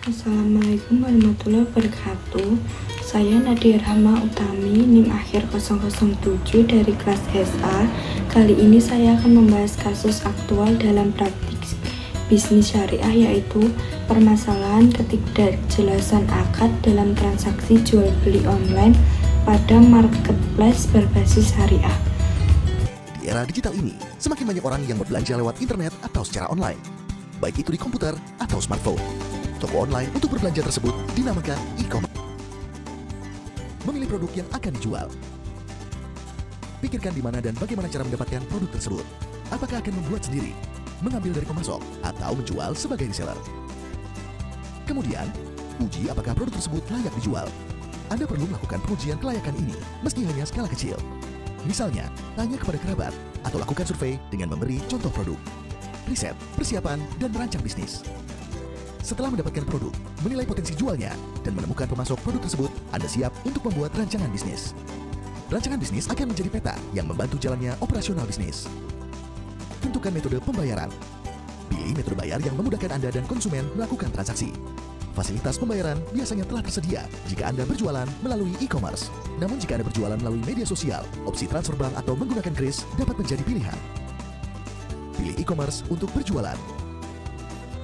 Assalamualaikum warahmatullahi wabarakatuh. Saya Nadia Rahma Utami, NIM akhir 007 dari kelas SA. Kali ini saya akan membahas kasus aktual dalam praktik bisnis syariah, yaitu permasalahan ketidakjelasan akad dalam transaksi jual beli online pada marketplace berbasis syariah. Di era digital ini, semakin banyak orang yang berbelanja lewat internet atau secara online, baik itu di komputer atau smartphone. Toko online untuk berbelanja tersebut dinamakan e-commerce. Memilih produk yang akan dijual. Pikirkan di mana dan bagaimana cara mendapatkan produk tersebut. Apakah akan membuat sendiri, mengambil dari pemasok, atau menjual sebagai reseller. Kemudian, uji apakah produk tersebut layak dijual. Anda perlu melakukan pengujian kelayakan ini, meski hanya skala kecil. Misalnya, tanya kepada kerabat, atau lakukan survei dengan memberi contoh produk. Riset, persiapan, dan merancang bisnis. Setelah mendapatkan produk, menilai potensi jualnya, dan menemukan pemasok produk tersebut, Anda siap untuk membuat rancangan bisnis. Rancangan bisnis akan menjadi peta yang membantu jalannya operasional bisnis. Tentukan metode pembayaran. Pilih metode bayar yang memudahkan Anda dan konsumen melakukan transaksi. Fasilitas pembayaran biasanya telah tersedia jika Anda berjualan melalui e-commerce. Namun jika Anda berjualan melalui media sosial, opsi transfer bank atau menggunakan kris dapat menjadi pilihan. Pilih e-commerce untuk berjualan.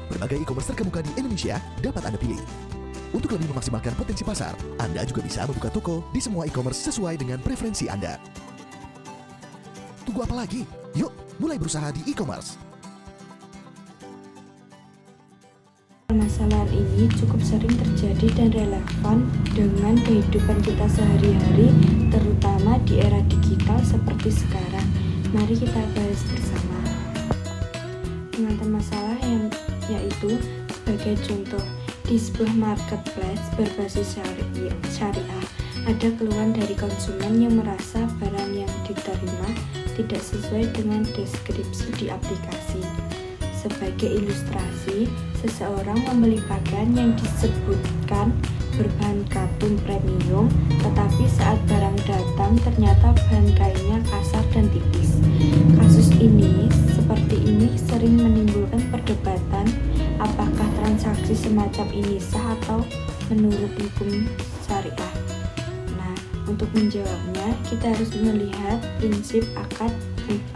Berbagai e-commerce terkemuka di Indonesia dapat Anda pilih. Untuk lebih memaksimalkan potensi pasar, Anda juga bisa membuka toko di semua e-commerce sesuai dengan preferensi Anda. Tunggu apa lagi? Yuk, mulai berusaha di e-commerce. Permasalahan ini cukup sering terjadi dan relevan dengan kehidupan kita sehari-hari, terutama di era digital seperti sekarang. Mari kita bahas bersama. Pengantar masalah yaitu sebagai contoh, di sebuah marketplace berbasis syariah, ada keluhan dari konsumen yang merasa barang yang diterima tidak sesuai dengan deskripsi di aplikasi. Sebagai ilustrasi, seseorang membeli pakaian yang disebutkan berbahan katun premium, tetapi saat barang datang ternyata bahan kainnya kasar dan tipis. Kasus ini seperti ini sering menimbulkan perdebatan apakah transaksi semacam ini sah atau menurut hukum syariah. Nah, untuk menjawabnya kita harus melihat prinsip akad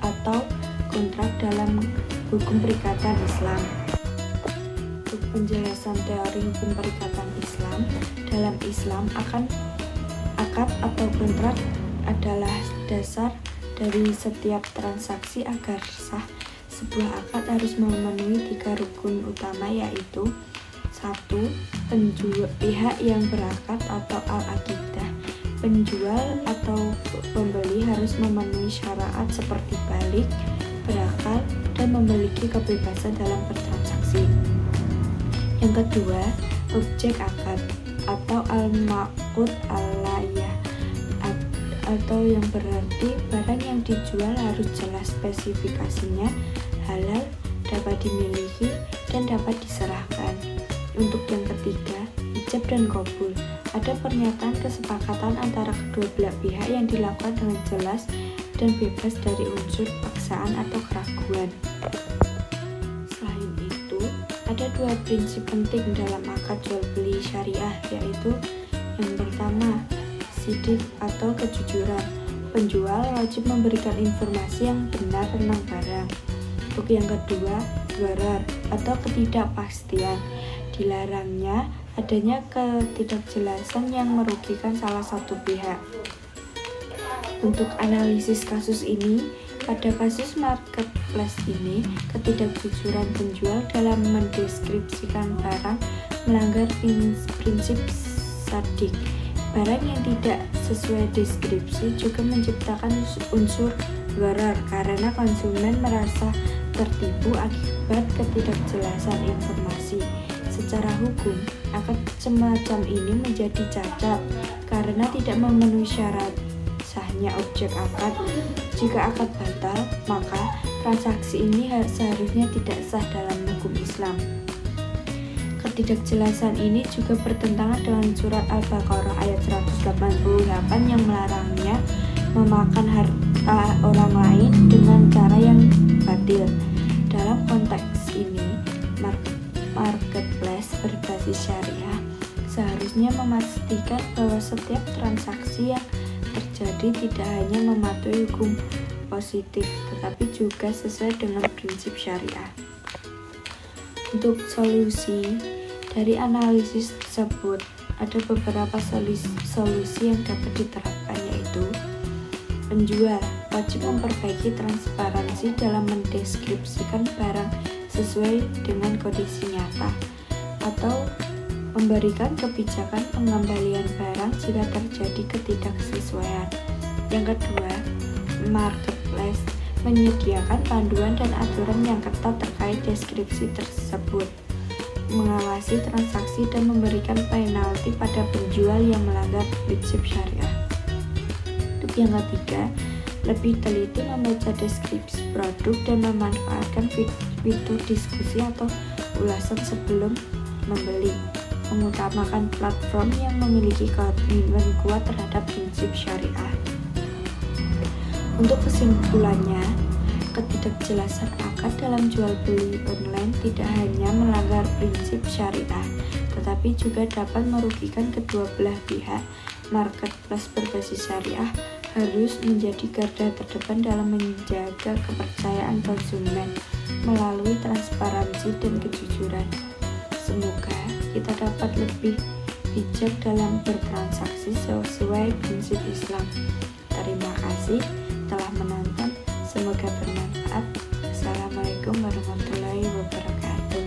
atau kontrak dalam hukum perikatan Islam. Untuk penjelasan teori hukum perikatan Islam, dalam Islam akad atau kontrak adalah dasar dari setiap transaksi. Agar sah, sebuah akad harus memenuhi 3 rukun utama, yaitu 1. Pihak yang berakad atau al-aqidah. Penjual atau pembeli harus memenuhi syarat seperti balik, berakal, dan memiliki kebebasan dalam bertransaksi. Yang kedua, objek akad atau al-maqud alayah, atau yang berarti barang yang dijual harus jelas spesifikasinya, halal, dapat dimiliki, dan dapat diserahkan. Untuk yang ketiga, ijab dan qabul. Ada pernyataan kesepakatan antara kedua belah pihak yang dilakukan dengan jelas dan bebas dari unsur paksaan atau keraguan. Selain itu, ada 2 prinsip penting dalam akad jual beli syariah, yaitu yang pertama, sidik atau kejujuran. Penjual wajib memberikan informasi yang benar tentang barang. Untuk yang kedua, gharar atau ketidakpastian. Dilarangnya adanya ketidakjelasan yang merugikan salah satu pihak. Untuk analisis kasus ini, pada kasus marketplace ini, ketidakjujuran penjual dalam mendeskripsikan barang melanggar prinsip sadik. Barang yang tidak sesuai deskripsi juga menciptakan unsur gharar karena konsumen merasa tertipu akibat ketidakjelasan informasi. Secara hukum, akad semacam ini menjadi cacat karena tidak memenuhi syarat sahnya objek akad. Jika akad batal, maka transaksi ini seharusnya tidak sah dalam hukum Islam. Ketidakjelasan ini juga bertentangan dengan surat Al-Baqarah ayat 188 yang melarangnya memakan harta orang lain dengan cara yang batil. Dalam konteks ini, marketplace berbasis berbasis syariah seharusnya memastikan bahwa setiap transaksi yang terjadi tidak hanya mematuhi hukum positif, tetapi juga sesuai dengan prinsip syariah. Untuk solusi dari analisis tersebut, ada beberapa solusi yang dapat diterapkan, yaitu penjual wajib memperbaiki transparansi dalam mendeskripsikan barang sesuai dengan kondisi nyata, atau memberikan kebijakan pengembalian barang jika terjadi ketidaksesuaian. Yang kedua, marketplace menyediakan panduan dan aturan yang ketat terkait deskripsi tersebut, mengawasi transaksi dan memberikan penalti pada penjual yang melanggar prinsip syariah. Untuk yang ketiga, lebih teliti membaca deskripsi produk dan memanfaatkan fitur diskusi atau ulasan sebelum membeli, mengutamakan platform yang memiliki komitmen kuat terhadap prinsip syariah. Untuk kesimpulannya, ketidakjelasan akad dalam jual beli online tidak hanya melanggar prinsip syariah, tetapi juga dapat merugikan kedua belah pihak. Marketplace berbasis syariah harus menjadi garda terdepan dalam menjaga kepercayaan konsumen melalui transparansi dan kejujuran. Semoga kita dapat lebih bijak dalam bertransaksi sesuai prinsip Islam. Terima kasih telah menonton, semoga bermanfaat. Assalamualaikum warahmatullahi wabarakatuh.